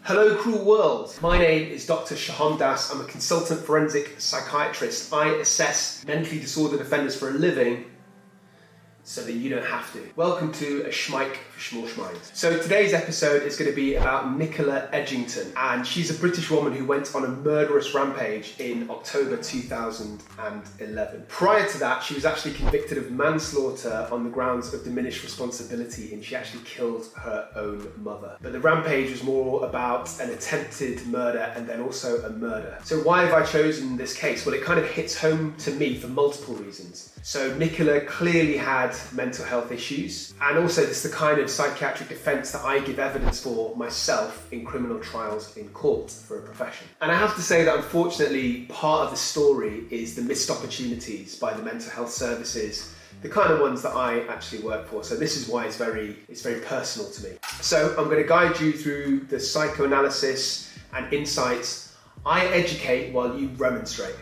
Hello cruel world, my name is Dr. Sohom. I'm a consultant forensic psychiatrist. I assess mentally disordered offenders for a living so that you don't have to. Welcome to a Schmike for Schmall Schmind. So today's episode is going to be about Nicola Edgington, and she's a British woman who went on a murderous rampage in October 2011. Prior to that, she was actually convicted of manslaughter on the grounds of diminished responsibility, and she actually killed her own mother. But the rampage was more about an attempted murder and then also a murder. So why have I chosen this case? Well, it kind of hits home to me for multiple reasons. So Nicola clearly had mental health issues, and also this is the kind of psychiatric defence that I give evidence for myself in criminal trials in court for a profession. And I have to say that unfortunately part of the story is the missed opportunities by the mental health services, the kind of ones that I actually work for. So this is why it's very personal to me. So I'm going to guide you through the psychoanalysis and insights. I educate while you remonstrate.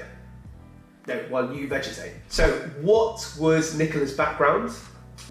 No, while you vegetate. So what was Nicola's background?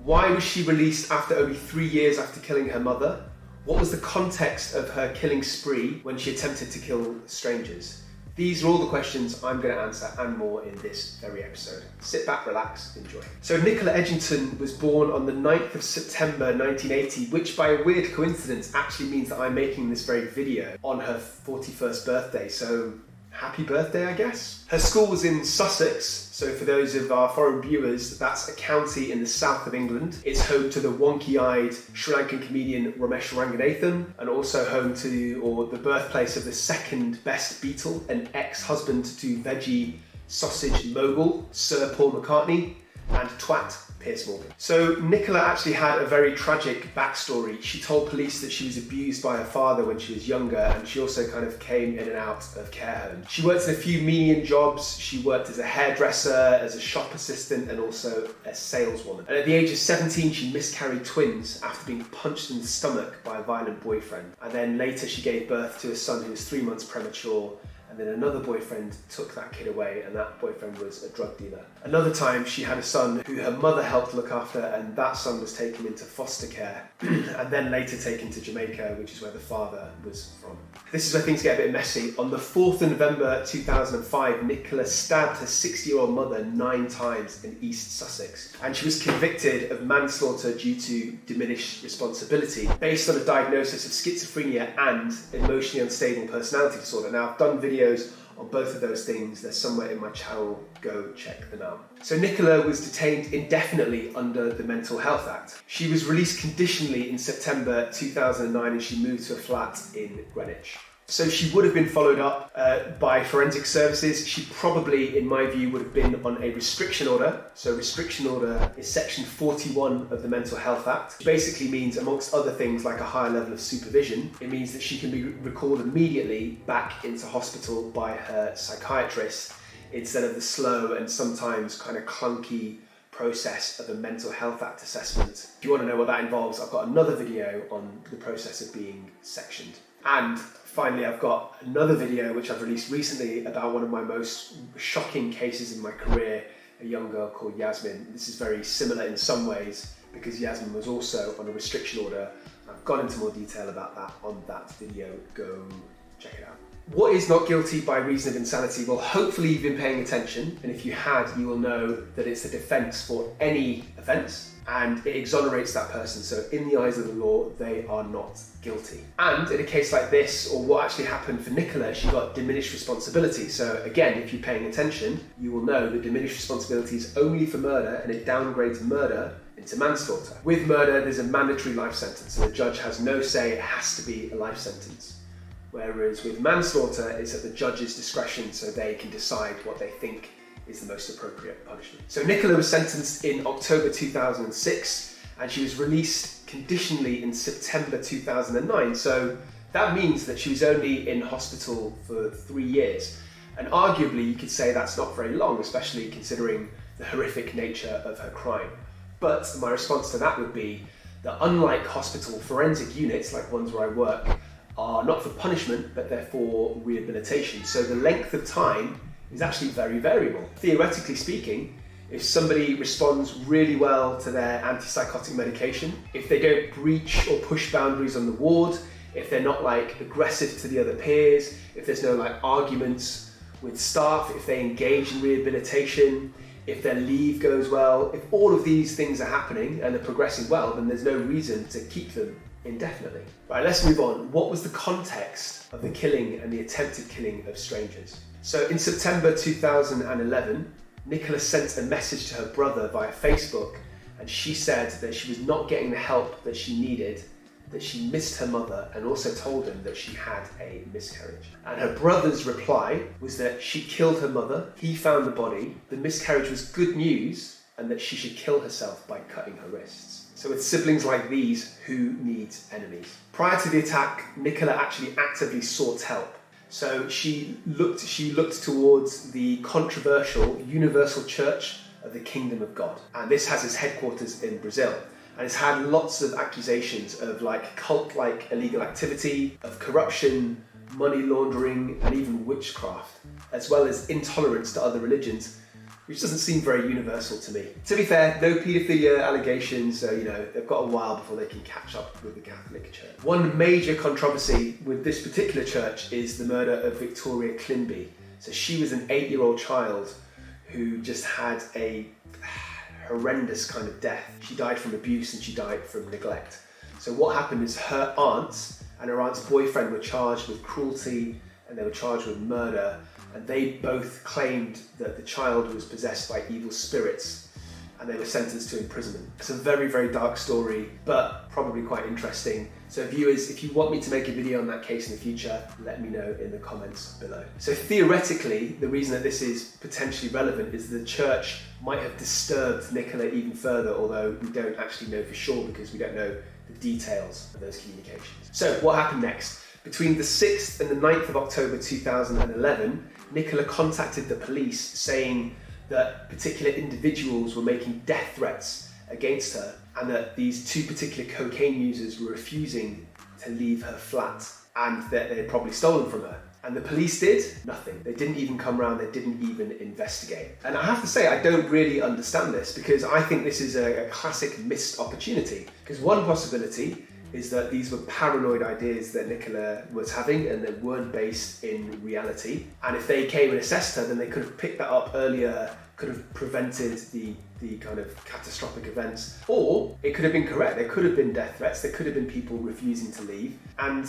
Why was she released after only 3 years after killing her mother? What was the context of her killing spree when she attempted to kill strangers? These are all the questions I'm going to answer and more in this very episode. Sit back, relax, enjoy. So Nicola Edgington was born on the 9th of September 1980, which by a weird coincidence actually means that I'm making this very video on her 41st birthday. So happy birthday, I guess. Her school was in Sussex, so for those of our foreign viewers, that's a county in the south of England. It's home to the wonky-eyed Sri Lankan comedian Ramesh Ranganathan, and also home to, or the birthplace of the second best Beatle, an ex-husband to veggie sausage mogul, Sir Paul McCartney, and twat Piers Morgan. So Nicola actually had a very tragic backstory. She told police that she was abused by her father when she was younger, and she also kind of came in and out of care homes. She worked in a few menial jobs. She worked as a hairdresser, as a shop assistant, and also a saleswoman. And at the age of 17, she miscarried twins after being punched in the stomach by a violent boyfriend. And then later she gave birth to a son who was 3 months premature. And then another boyfriend took that kid away, and that boyfriend was a drug dealer. Another time she had a son who her mother helped look after, and that son was taken into foster care and then later taken to Jamaica, which is where the father was from. This is where things get a bit messy. On the 4th of November 2005, Nicola stabbed her 60-year-old mother 9 times in East Sussex, and she was convicted of manslaughter due to diminished responsibility based on a diagnosis of schizophrenia and emotionally unstable personality disorder. Now, I've done videos on both of those things. They're somewhere in my channel. Go check them out. So Nicola was detained indefinitely under the Mental Health Act. She was released conditionally in September 2009, and she moved to a flat in Greenwich. So she would have been followed up by forensic services. She probably, in my view, would have been on a restriction order. So restriction order is section 41 of the Mental Health Act, which basically means, amongst other things like a higher level of supervision, it means that she can be recalled immediately back into hospital by her psychiatrist instead of the slow and sometimes kind of clunky process of a Mental Health Act assessment. If you want to know what that involves, I've got another video on the process of being sectioned. And finally, I've got another video which I've released recently about one of my most shocking cases in my career, a young girl called Yasmin. This is very similar in some ways because Yasmin was also on a restriction order. I've gone into more detail about that on that video. Go check it out. What is not guilty by reason of insanity? Well, hopefully you've been paying attention, and if you had, you will know that it's the defence for any offence, and it exonerates that person. So in the eyes of the law, they are not guilty. And in a case like this, or what actually happened for Nicola, she got diminished responsibility. So again, if you're paying attention, you will know that diminished responsibility is only for murder, and it downgrades murder into manslaughter. With murder, there's a mandatory life sentence, and the judge has no say, it has to be a life sentence. Whereas with manslaughter, it's at the judge's discretion, so they can decide what they think is the most appropriate punishment. So Nicola was sentenced in October 2006, and she was released conditionally in September 2009. So that means that she was only in hospital for 3 years. And arguably, you could say that's not very long, especially considering the horrific nature of her crime. But my response to that would be that unlike hospital forensic units, like ones where I work, are not for punishment, but they're for rehabilitation. So the length of time is actually very variable. Theoretically speaking, if somebody responds really well to their antipsychotic medication, if they don't breach or push boundaries on the ward, if they're not like aggressive to the other peers, if there's no like arguments with staff, if they engage in rehabilitation, if their leave goes well, if all of these things are happening and they're progressing well, then there's no reason to keep them indefinitely. Right, let's move on. What was the context of the killing and the attempted killing of strangers? So in September 2011, Nicola sent a message to her brother via Facebook, and she said that she was not getting the help that she needed, that she missed her mother, and also told him that she had a miscarriage. And her brother's reply was that she killed her mother, he found the body, the miscarriage was good news, and that she should kill herself by cutting her wrists. So with siblings like these, who needs enemies? Prior to the attack, Nicola actually actively sought help. So she looked towards the controversial Universal Church of the Kingdom of God. And this has its headquarters in Brazil. And it's had lots of accusations of like cult-like illegal activity, of corruption, money laundering, and even witchcraft, as well as intolerance to other religions, which doesn't seem very universal to me. To be fair, no paedophilia allegations, so they've got a while before they can catch up with the Catholic Church. One major controversy with this particular church is the murder of Victoria Klimby. So she was an 8-year-old child who just had a horrendous kind of death. She died from abuse and she died from neglect. So what happened is her aunt and her aunt's boyfriend were charged with cruelty and they were charged with murder, and they both claimed that the child was possessed by evil spirits and they were sentenced to imprisonment. It's a very, very dark story, but probably quite interesting. So viewers, if you want me to make a video on that case in the future, let me know in the comments below. So theoretically, the reason that this is potentially relevant is the church might have disturbed Nicola even further, although we don't actually know for sure because we don't know the details of those communications. So what happened next? Between the 6th and the 9th of October 2011, Nicola contacted the police saying that particular individuals were making death threats against her and that these 2 particular cocaine users were refusing to leave her flat and that they had probably stolen from her. And the police did nothing. They didn't even come around, they didn't even investigate. And I have to say, I don't really understand this because I think this is a classic missed opportunity. Because one possibility is that these were paranoid ideas that Nicola was having and that weren't based in reality. And if they came and assessed her, then they could have picked that up earlier, could have prevented the kind of catastrophic events. Or it could have been correct. There could have been death threats, there could have been people refusing to leave. And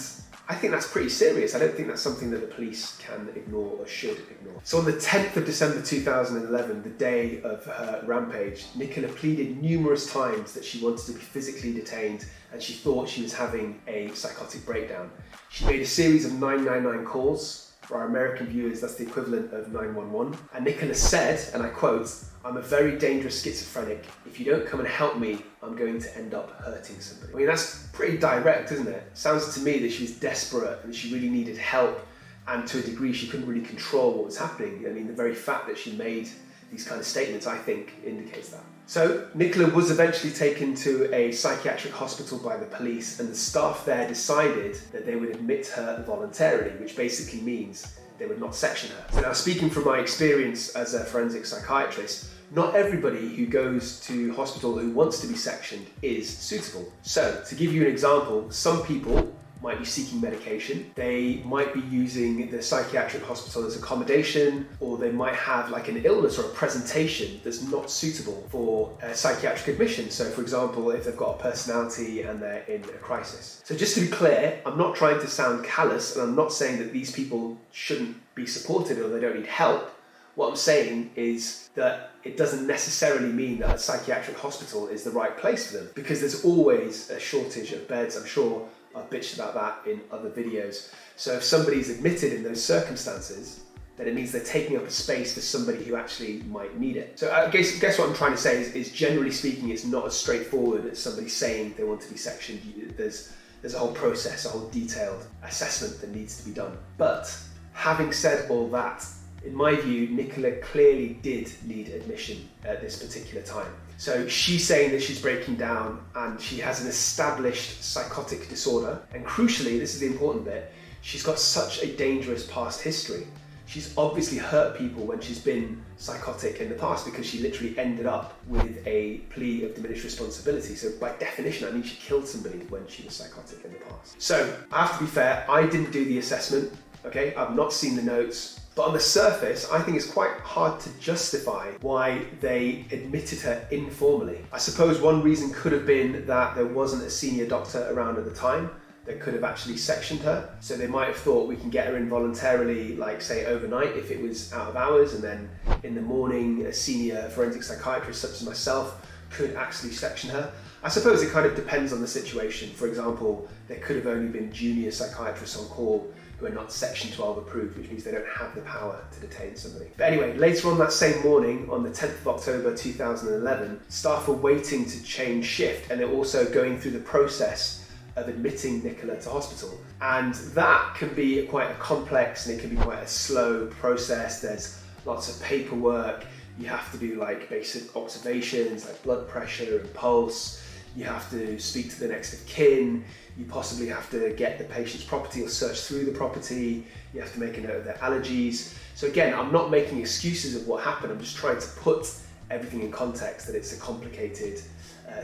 I think that's pretty serious. I don't think that's something that the police can ignore or should ignore. So on the 10th of December 2011, the day of her rampage, Nicola pleaded numerous times that she wanted to be physically detained and she thought she was having a psychotic breakdown. She made a series of 999 calls. For our American viewers, that's the equivalent of 911. And Nicola said, and I quote, "I'm a very dangerous schizophrenic. If you don't come and help me, I'm going to end up hurting somebody." I mean, that's pretty direct, isn't it? Sounds to me that she was desperate and she really needed help, and to a degree she couldn't really control what was happening. I mean, the very fact that she made these kind of statements, I think, indicates that. So Nicola was eventually taken to a psychiatric hospital by the police, and the staff there decided that they would admit her voluntarily, which basically means they would not section her. So now, speaking from my experience as a forensic psychiatrist, not everybody who goes to hospital who wants to be sectioned is suitable. So to give you an example, some people might be seeking medication, they might be using the psychiatric hospital as accommodation, or they might have like an illness or a presentation that's not suitable for a psychiatric admission. So for example, if they've got a personality and they're in a crisis. So just to be clear, I'm not trying to sound callous, and I'm not saying that these people shouldn't be supported or they don't need help. What I'm saying is that it doesn't necessarily mean that a psychiatric hospital is the right place for them, because there's always a shortage of beds. I'm sure I've bitched about that in other videos. So if somebody's admitted in those circumstances, then it means they're taking up a space for somebody who actually might need it. So I guess what I'm trying to say is generally speaking, it's not as straightforward as somebody saying they want to be sectioned. There's a whole process, a whole detailed assessment that needs to be done. But having said all that, in my view, Nicola clearly did need admission at this particular time. So she's saying that she's breaking down and she has an established psychotic disorder. And crucially, this is the important bit, she's got such a dangerous past history. she's obviously hurt people when she's been psychotic in the past, because she literally ended up with a plea of diminished responsibility. So by definition, that means she killed somebody when she was psychotic in the past. So I have to be fair, I didn't do the assessment, okay? I've not seen the notes. But on the surface, I think it's quite hard to justify why they admitted her informally. I suppose one reason could have been that there wasn't a senior doctor around at the time that could have actually sectioned her. So they might have thought, we can get her in voluntarily, like say overnight if it was out of hours, and then in the morning a senior forensic psychiatrist such as myself could actually section her. I suppose it kind of depends on the situation. For example, there could have only been junior psychiatrists on call who are not Section 12 approved, which means they don't have the power to detain somebody. But anyway, later on that same morning, on the 10th of October 2011, staff were waiting to change shift, and they're also going through the process of admitting Nicola to hospital. And that can be quite a complex, and it can be quite a slow process. There's lots of paperwork. You have to do like basic observations like blood pressure and pulse. You have to speak to the next of kin. You possibly have to get the patient's property or search through the property. You have to make a note of their allergies. So again, I'm not making excuses of what happened. I'm just trying to put everything in context, that it's a complicated,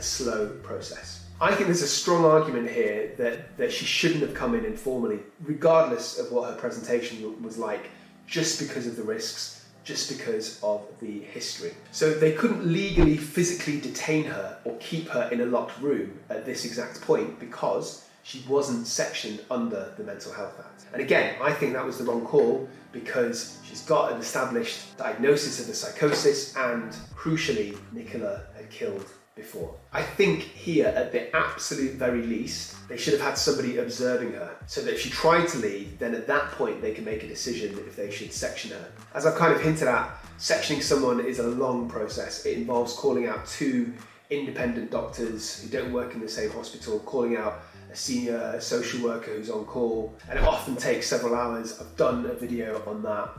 slow process. I think there's a strong argument here that she shouldn't have come in informally, regardless of what her presentation was like, just because of the risks, just because of the history. So they couldn't legally, physically detain her or keep her in a locked room at this exact point because she wasn't sectioned under the Mental Health Act. And again, I think that was the wrong call, because she's got an established diagnosis of a psychosis, and crucially, Nicola had killed before. I think here, at the absolute very least, they should have had somebody observing her, so that if she tried to leave, then at that point they can make a decision if they should section her. As I've kind of hinted at, sectioning someone is a long process. It involves calling out two independent doctors who don't work in the same hospital, calling out a senior social worker who's on call, and it often takes several hours. I've done a video on that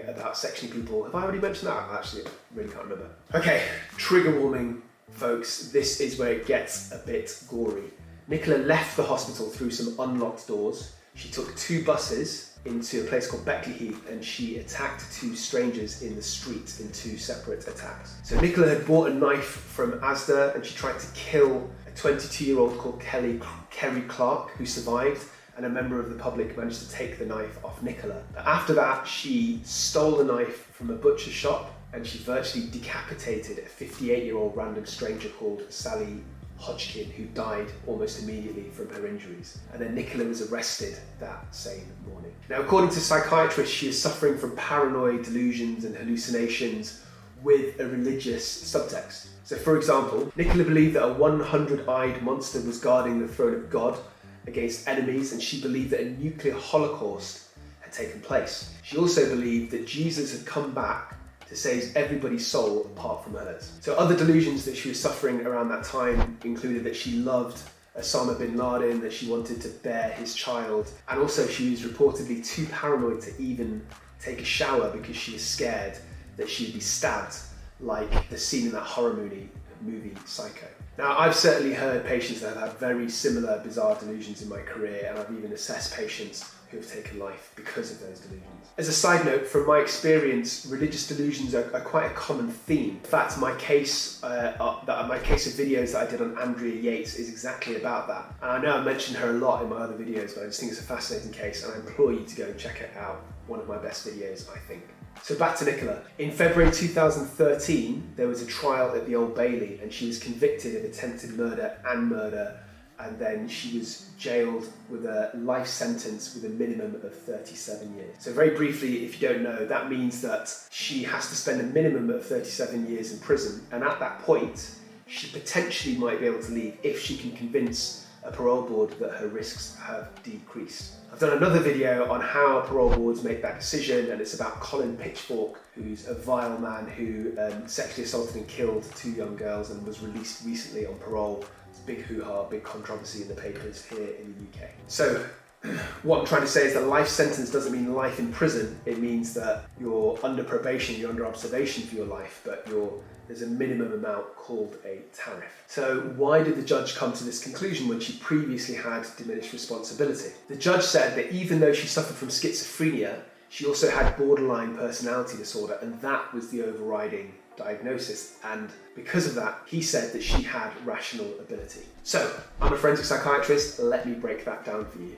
about sectioning people. Have I already mentioned that? Actually, I really can't remember. Okay, trigger warning, folks. This is where it gets a bit gory. Nicola left the hospital through some unlocked doors. She took two buses into a place called Beckley Heath, and she attacked two strangers in the street in two separate attacks. So Nicola had bought a knife from Asda, and she tried to kill a 22-year-old called Kerry Clark, who survived, and a member of the public managed to take the knife off Nicola. But after that, she stole the knife from a butcher shop, and she virtually decapitated a 58-year-old random stranger called Sally Hodgkin, who died almost immediately from her injuries. And then Nicola was arrested that same morning. Now, according to psychiatrists, she is suffering from paranoid delusions and hallucinations with a religious subtext. So for example, Nicola believed that a 100-eyed monster was guarding the throne of God against enemies, and she believed that a nuclear holocaust had taken place. She also believed that Jesus had come back to save everybody's soul apart from hers. So other delusions that she was suffering around that time included that she loved Osama bin Laden, that she wanted to bear his child, and also she was reportedly too paranoid to even take a shower because she was scared that she would be stabbed, like the scene in that horror movie Psycho. Now, I've certainly heard patients that have had very similar bizarre delusions in my career, and I've even assessed patients who have taken life because of those delusions. As a side note, from my experience, religious delusions are quite a common theme. In fact, my case of videos that I did on Andrea Yates is exactly about that. And I know I mentioned her a lot in my other videos, but I just think it's a fascinating case, and I implore you to go and check it out. One of my best videos, I think. So back to Nicola. In February 2013, there was a trial at the Old Bailey, and she was convicted of attempted murder, and then she was jailed with a life sentence with a minimum of 37 years. So very briefly, if you don't know, that means that she has to spend a minimum of 37 years in prison, and at that point, she potentially might be able to leave if she can convince a parole board that her risks have decreased. I've done another video on how parole boards make that decision, and it's about Colin Pitchfork, who's a vile man who sexually assaulted and killed two young girls and was released recently on parole. It's a big hoo-ha, big controversy in the papers here in the UK. So what I'm trying to say is that life sentence doesn't mean life in prison. It means that you're under probation, you're under observation for your life, but there's a minimum amount called a tariff. So why did the judge come to this conclusion when she previously had diminished responsibility? The judge said that even though she suffered from schizophrenia, She also had borderline personality disorder, and that was the overriding diagnosis. And because of that, he said that she had rational ability. So, I'm a forensic psychiatrist, let me break that down for you.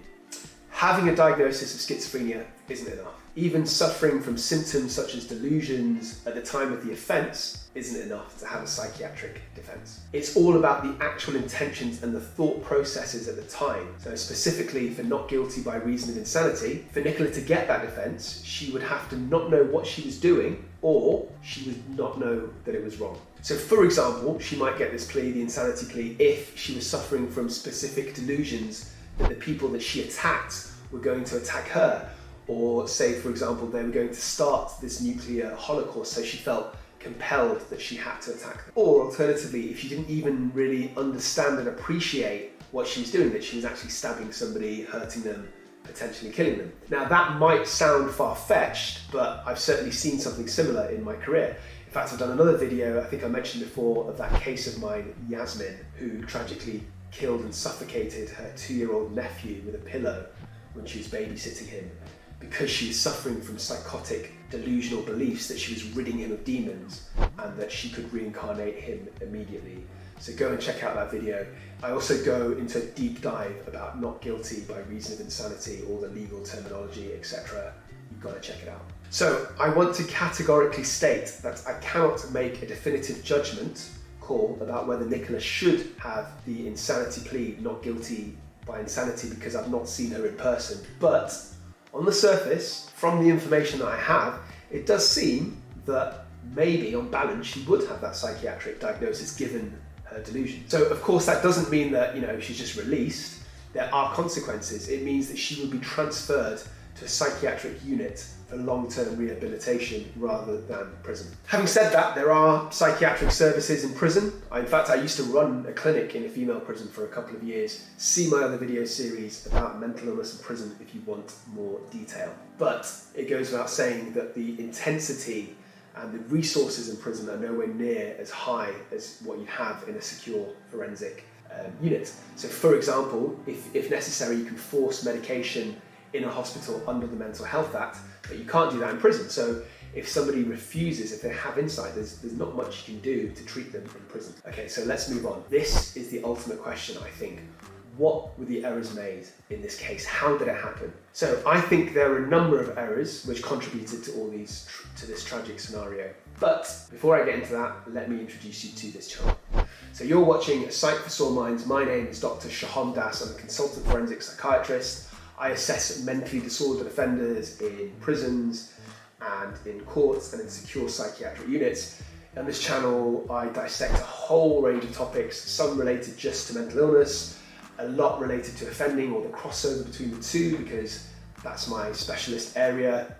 Having a diagnosis of schizophrenia isn't enough. Even suffering from symptoms such as delusions at the time of the offence isn't enough to have a psychiatric defence. It's all about the actual intentions and the thought processes at the time. So specifically for not guilty by reason of insanity, for Nicola to get that defence, she would have to not know what she was doing, or she would not know that it was wrong. So for example, she might get this plea, the insanity plea, if she was suffering from specific delusions that the people that she attacked were going to attack her, or say, for example, they were going to start this nuclear holocaust, so she felt compelled that she had to attack them. Or alternatively, if she didn't even really understand and appreciate what she was doing, that she was actually stabbing somebody, hurting them, potentially killing them. Now that might sound far-fetched, but I've certainly seen something similar in my career. In fact, I've done another video, I think I mentioned before, of that case of mine, Yasmin, who tragically killed and suffocated her 2-year-old nephew with a pillow when she was babysitting him, because she was suffering from psychotic delusional beliefs that she was ridding him of demons and that she could reincarnate him immediately. So go and check out that video. I also go into a deep dive about not guilty by reason of insanity, all the legal terminology, etc. You've got to check it out. So I want to categorically state that I cannot make a definitive judgment call about whether Nicola should have the insanity plea, not guilty by insanity, because I've not seen her in person. But on the surface, from the information that I have, it does seem that maybe on balance she would have that psychiatric diagnosis given her delusion. So of course that doesn't mean that, she's just released. There are consequences. It means that she will be transferred to a psychiatric unit for long-term rehabilitation rather than prison. Having said that, there are psychiatric services in prison. In fact, I used to run a clinic in a female prison for a couple of years. See my other video series about mental illness in prison if you want more detail. But it goes without saying that the intensity and the resources in prison are nowhere near as high as what you have in a secure forensic unit. So for example, if necessary, you can force medication in a hospital under the Mental Health Act, but you can't do that in prison. So if somebody refuses, if they have insight, there's not much you can do to treat them in prison. Okay, so let's move on. This is the ultimate question, I think. What were the errors made in this case? How did it happen? So I think there are a number of errors which contributed to to this tragic scenario. But before I get into that, let me introduce you to this channel. So you're watching Psych for Sore Minds. My name is Dr. Sohom. I'm a consultant forensic psychiatrist. I assess mentally disordered offenders in prisons and in courts and in secure psychiatric units. On this channel, I dissect a whole range of topics, some related just to mental illness, a lot related to offending or the crossover between the two, because that's my specialist area.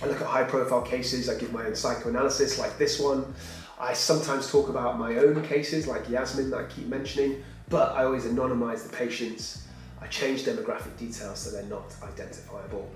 I look at high-profile cases, I give my own psychoanalysis like this one. I sometimes talk about my own cases like Yasmin that I keep mentioning, but I always anonymise the patients. I change demographic details so they're not identifiable.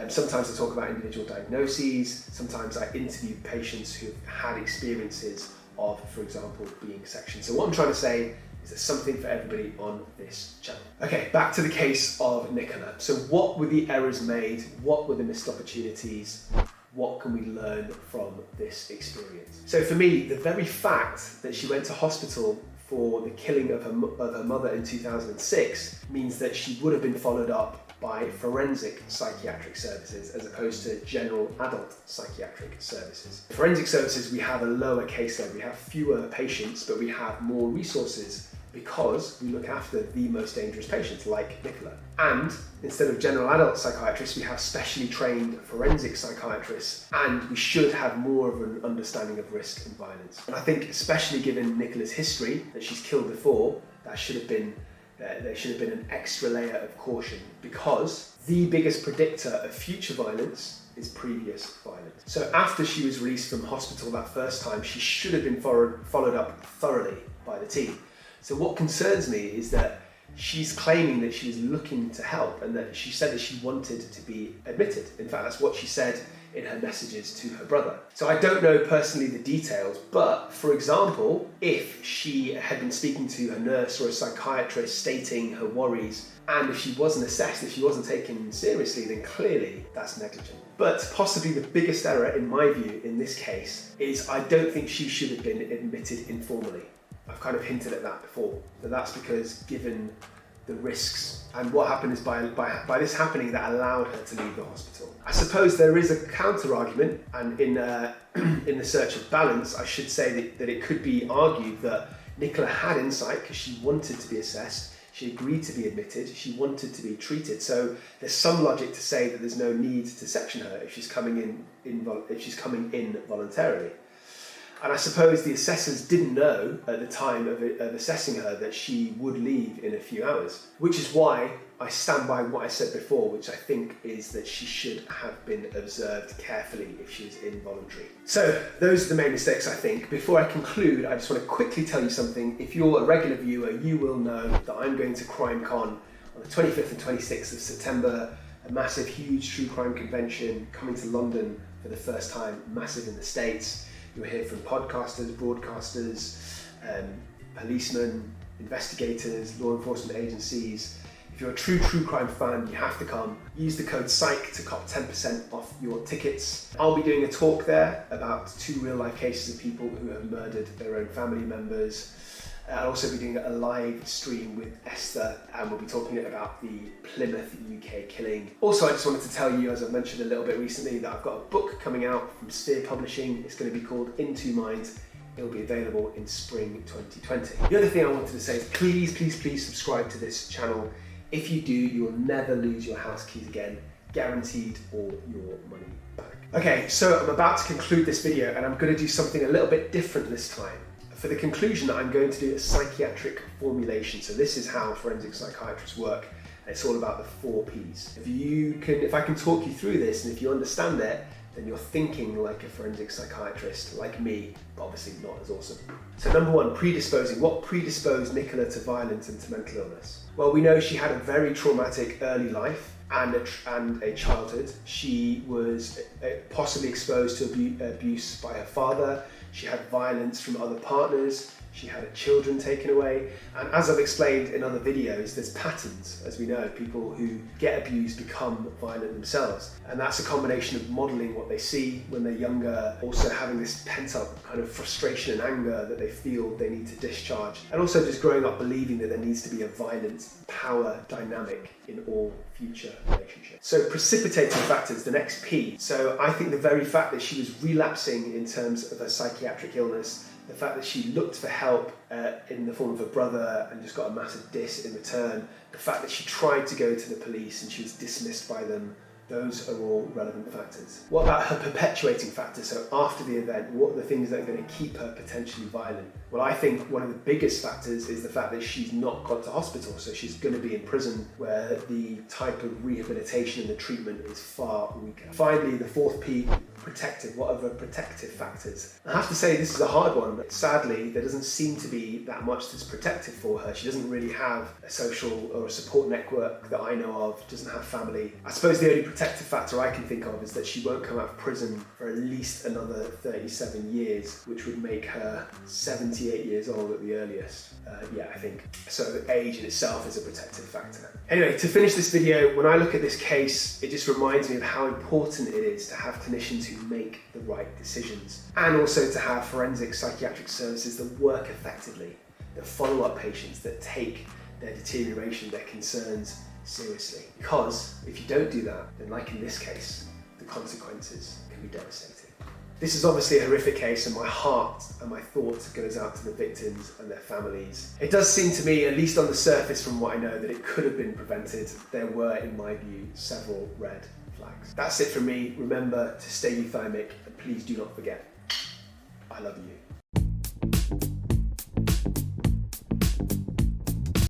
Sometimes I talk about individual diagnoses. Sometimes I interview patients who've had experiences of, for example, being sectioned. So what I'm trying to say is there's something for everybody on this channel. Okay, back to the case of Nicola. So what were the errors made? What were the missed opportunities? What can we learn from this experience? So for me, the very fact that she went to hospital for the killing of her mother in 2006 means that she would have been followed up by forensic psychiatric services as opposed to general adult psychiatric services. Forensic services, we have a lower caseload, we have fewer patients, but we have more resources because we look after the most dangerous patients like Nicola. And instead of general adult psychiatrists, we have specially trained forensic psychiatrists, and we should have more of an understanding of risk and violence. And I think especially given Nicola's history, that she's killed before, there should have been an extra layer of caution, because the biggest predictor of future violence is previous violence. So after she was released from hospital that first time, she should have been followed up thoroughly by the team. So what concerns me is that she's claiming that she was looking to help and that she said that she wanted to be admitted. In fact, that's what she said in her messages to her brother. So I don't know personally the details, but for example, if she had been speaking to a nurse or a psychiatrist stating her worries, and if she wasn't assessed, if she wasn't taken seriously, then clearly that's negligent. But possibly the biggest error, in my view, in this case, is I don't think she should have been admitted informally. I've kind of hinted at that before, but that's because given the risks and what happened is by this happening that allowed her to leave the hospital. I suppose there is a counter argument, and in the search of balance, I should say that it could be argued that Nicola had insight because she wanted to be assessed. She agreed to be admitted, she wanted to be treated. So there's some logic to say that there's no need to section her if she's coming in voluntarily. And I suppose the assessors didn't know at the time of assessing her that she would leave in a few hours, which is why I stand by what I said before, which I think is that she should have been observed carefully if she was involuntary. So those are the main mistakes, I think. Before I conclude, I just want to quickly tell you something. If you're a regular viewer, you will know that I'm going to CrimeCon on the 25th and 26th of September, a massive, huge true crime convention coming to London for the first time, massive in the States. You'll hear from podcasters, broadcasters, policemen, investigators, law enforcement agencies. If you're a true crime fan, you have to come. Use the code PSYCH to cut 10% off your tickets. I'll be doing a talk there about 2 real-life cases of people who have murdered their own family members. I'll also be doing a live stream with Esther, and we'll be talking about the Plymouth UK killing. Also, I just wanted to tell you, as I've mentioned a little bit recently, that I've got a book coming out from Sphere Publishing. It's going to be called In Two Minds. It'll be available in spring 2020. The other thing I wanted to say is please subscribe to this channel. If you do, you will never lose your house keys again, guaranteed, or your money back. Okay, so I'm about to conclude this video, and I'm going to do something a little bit different this time. For the conclusion, I'm going to do a psychiatric formulation. So this is how forensic psychiatrists work. It's all about the 4 Ps. If I can talk you through this, and if you understand it, then you're thinking like a forensic psychiatrist, like me, but obviously not as awesome. So number 1, predisposing. What predisposed Nicola to violence and to mental illness? Well, we know she had a very traumatic early life and a childhood. She was possibly exposed to abuse by her father. She had violence from other partners. She had children taken away. And as I've explained in other videos, there's patterns, as we know. People who get abused become violent themselves. And that's a combination of modeling what they see when they're younger, also having this pent-up kind of frustration and anger that they feel they need to discharge, and also just growing up believing that there needs to be a violent power dynamic in all future relationships. So precipitating factors, the next P. So I think the very fact that she was relapsing in terms of her psychiatric illness, the fact that she looked for help in the form of a brother and just got a massive diss in return, the fact that she tried to go to the police and she was dismissed by them, those are all relevant factors. What about her perpetuating factor? So after the event, what are the things that are going to keep her potentially violent? Well, I think one of the biggest factors is the fact that she's not gone to hospital, so she's going to be in prison where the type of rehabilitation and the treatment is far weaker. Finally, the 4th P, protective. What are the protective factors? I have to say this is a hard one, but sadly there doesn't seem to be that much that's protective for her. She doesn't really have a social or a support network that I know of, doesn't have family. I suppose the only protective factor I can think of is that she won't come out of prison for at least another 37 years, which would make her 78 years old at the earliest. I think. So age in itself is a protective factor. Anyway, to finish this video, when I look at this case, it just reminds me of how important it is to have clinicians who make the right decisions, and also to have forensic psychiatric services that work effectively, that follow up patients, that take their deterioration, their concerns seriously. Because if you don't do that, then like in this case, the consequences can be devastating. This is obviously a horrific case, and my heart and my thoughts goes out to the victims and their families. It does seem to me, at least on the surface from what I know, that it could have been prevented. There were, in my view, several red flags. That's it from me. Remember to stay euthymic, and please do not forget, I love you.